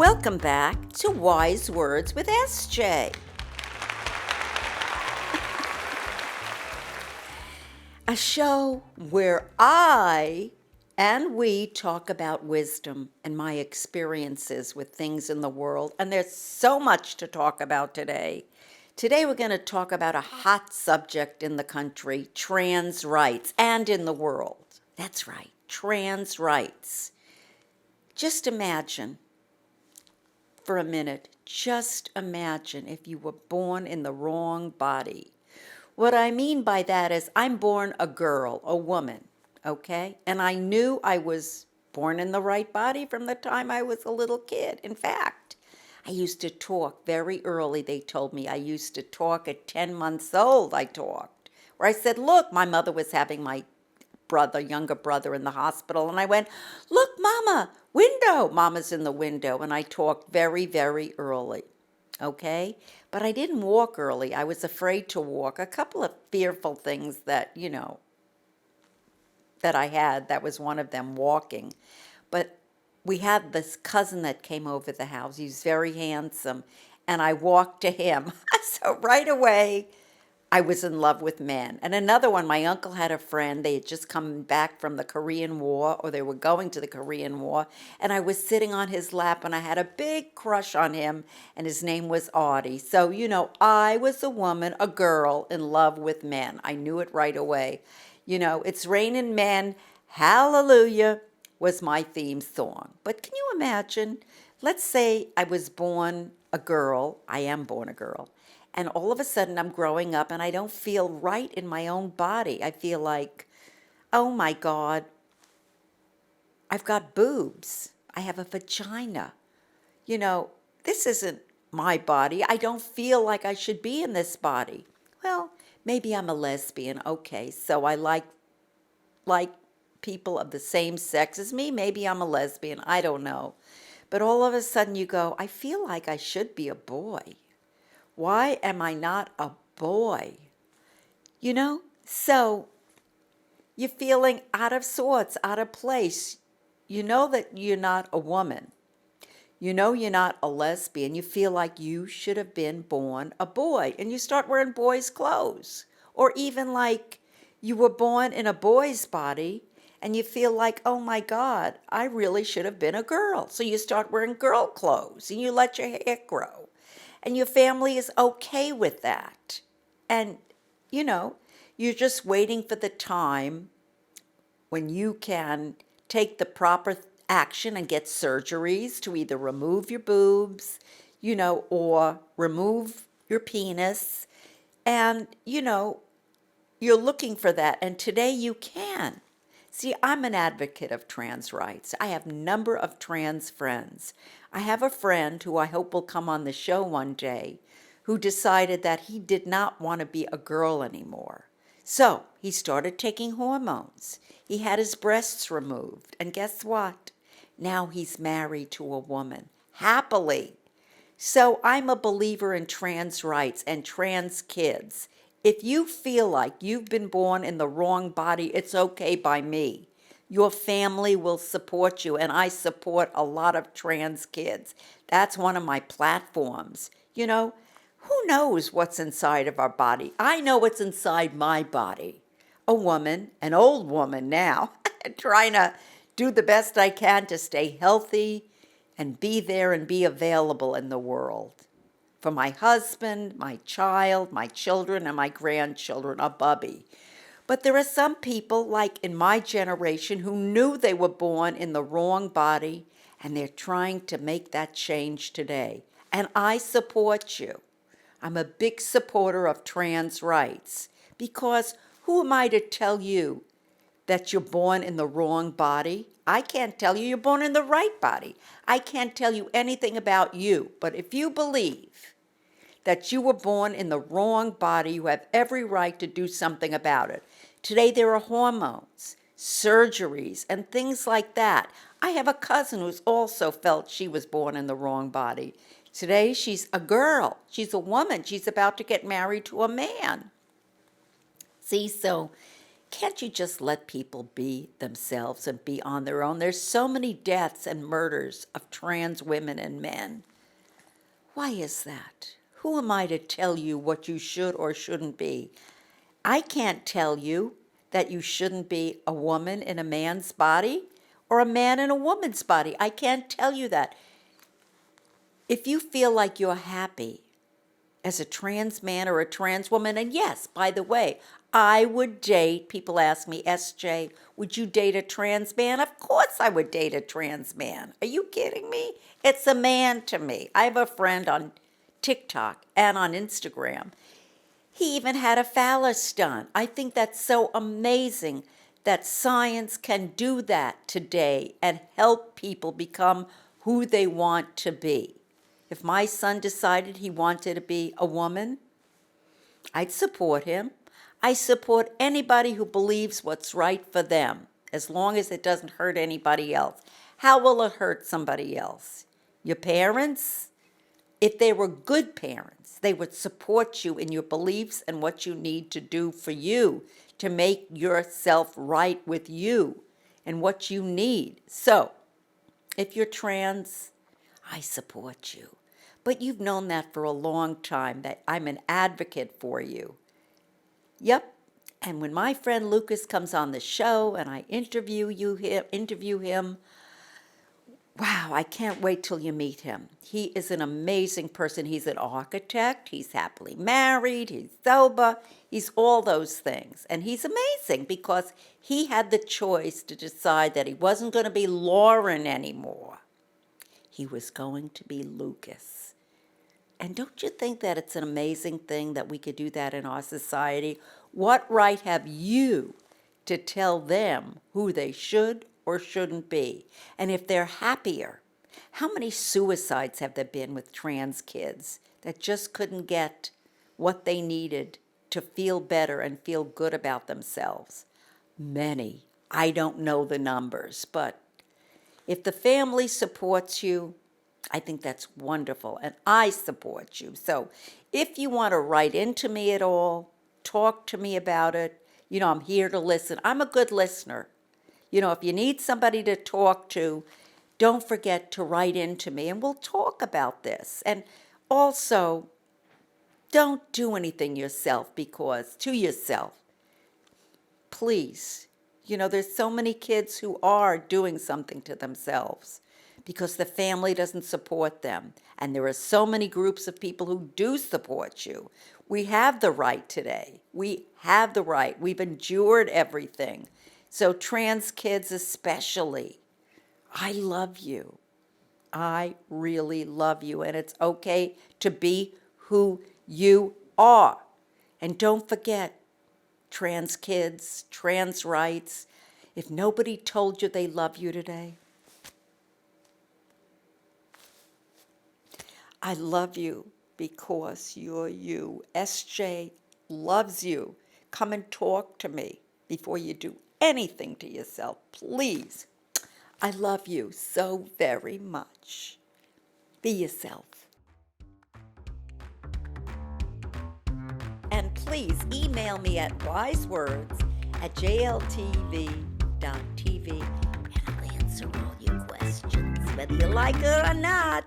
Welcome back to Wise Words with SJ, a show where I and we talk about wisdom and my experiences with things in the world. And there's so much to talk about today. Today, we're going to talk about a hot subject in the country, trans rights, and in the world. That's right, trans rights. Just imagine for a minute, just imagine if you were born in the wrong body. What I mean by that is I'm born a girl, a woman, okay? And I knew I was born in the right body from the time I was a little kid. In fact, I used to talk very early. They told me I used to talk at 10 months old. I talked, where I said, look, my mother was having my younger brother in the hospital. And I went, look, Mama, window. Mama's in the window. And I talked very, very early. Okay? But I didn't walk early. I was afraid to walk. A couple of fearful things that, that I had. That was one of them, walking. But we had this cousin that came over the house. He was very handsome. And I walked to him. So right away, I was in love with men. And another one, my uncle had a friend. They had just come back from the Korean War, or they were going to the Korean War. And I was sitting on his lap, and I had a big crush on him, and his name was Audie. So, I was a woman, a girl, in love with men. I knew it right away. It's raining men, hallelujah, was my theme song. But can you imagine? Let's say I was born a girl. I am born a girl. And all of a sudden, I'm growing up and I don't feel right in my own body. I feel like, oh my God, I've got boobs. I have a vagina. This isn't my body. I don't feel like I should be in this body. Well, maybe I'm a lesbian. Okay, so I like people of the same sex as me. Maybe I'm a lesbian. I don't know. But all of a sudden you go, I feel like I should be a boy. Why am I not a boy? So you're feeling out of sorts, out of place. You know that you're not a woman. You know you're not a lesbian. You feel like you should have been born a boy. And you start wearing boys' clothes. Or even like you were born in a boy's body and you feel like, oh my God, I really should have been a girl. So you start wearing girl clothes and you let your hair grow. And your family is okay with that. And, you're just waiting for the time when you can take the proper action and get surgeries to either remove your boobs, or remove your penis. And, you're looking for that. And today you can. See, I'm an advocate of trans rights. I have a number of trans friends. I have a friend who I hope will come on the show one day who decided that he did not want to be a girl anymore. So he started taking hormones. He had his breasts removed. And guess what? Now he's married to a woman, happily. So I'm a believer in trans rights and trans kids. If you feel like you've been born in the wrong body, it's okay by me. Your family will support you, and I support a lot of trans kids. That's one of my platforms. Who knows what's inside of our body? I know what's inside my body. A woman, an old woman now, trying to do the best I can to stay healthy and be there and be available in the world. For my husband, my child, my children, and my grandchildren, a bubby. But there are some people, like in my generation, who knew they were born in the wrong body, and they're trying to make that change today. And I support you. I'm a big supporter of trans rights, because who am I to tell you that you're born in the wrong body? I can't tell you you're born in the right body. I can't tell you anything about you. But if you believe that you were born in the wrong body, you have every right to do something about it. Today there are hormones, surgeries, and things like that. I have a cousin who's also felt she was born in the wrong body. Today she's a girl. She's a woman. She's about to get married to a man. See, so Can't you just let people be themselves and be on their own? There's so many deaths and murders of trans women and men. Why is that? Who am I to tell you what you should or shouldn't be? I can't tell you that you shouldn't be a woman in a man's body or a man in a woman's body. I can't tell you that. If you feel like you're happy as a trans man or a trans woman, and yes, by the way, I would date, people ask me, SJ, would you date a trans man? Of course I would date a trans man. Are you kidding me? It's a man to me. I have a friend on TikTok and on Instagram. He even had a phallus done. I think that's so amazing that science can do that today and help people become who they want to be. If my son decided he wanted to be a woman, I'd support him. I support anybody who believes what's right for them, as long as it doesn't hurt anybody else. How will it hurt somebody else? Your parents? If they were good parents, they would support you in your beliefs and what you need to do for you to make yourself right with you and what you need. So, if you're trans, I support you. But you've known that for a long time, that I'm an advocate for you. Yep. And when my friend Lucas comes on the show and I interview him, wow, I can't wait till you meet him. He is an amazing person. He's an architect. He's happily married. He's sober. He's all those things. And he's amazing because he had the choice to decide that he wasn't going to be Lauren anymore. He was going to be Lucas. And don't you think that it's an amazing thing that we could do that in our society? What right have you to tell them who they should or shouldn't be? And if they're happier, how many suicides have there been with trans kids that just couldn't get what they needed to feel better and feel good about themselves? Many. I don't know the numbers, but if the family supports you, I think that's wonderful, and I support you. So if you want to write into me at all, talk to me about it. I'm here to listen. I'm a good listener. If you need somebody to talk to, don't forget to write into me, and we'll talk about this. And also, don't do anything to yourself. Please. There's so many kids who are doing something to themselves because the family doesn't support them. And there are so many groups of people who do support you. We have the right today. We have the right. We've endured everything. So trans kids especially, I love you. I really love you. And it's okay to be who you are. And don't forget, trans kids, trans rights, if nobody told you they love you today, I love you because you're you. SJ loves you. Come and talk to me before you do anything to yourself, please. I love you so very much. Be yourself. And please email me at wisewords@jltv.tv and I'll answer all your questions, whether you like it or not.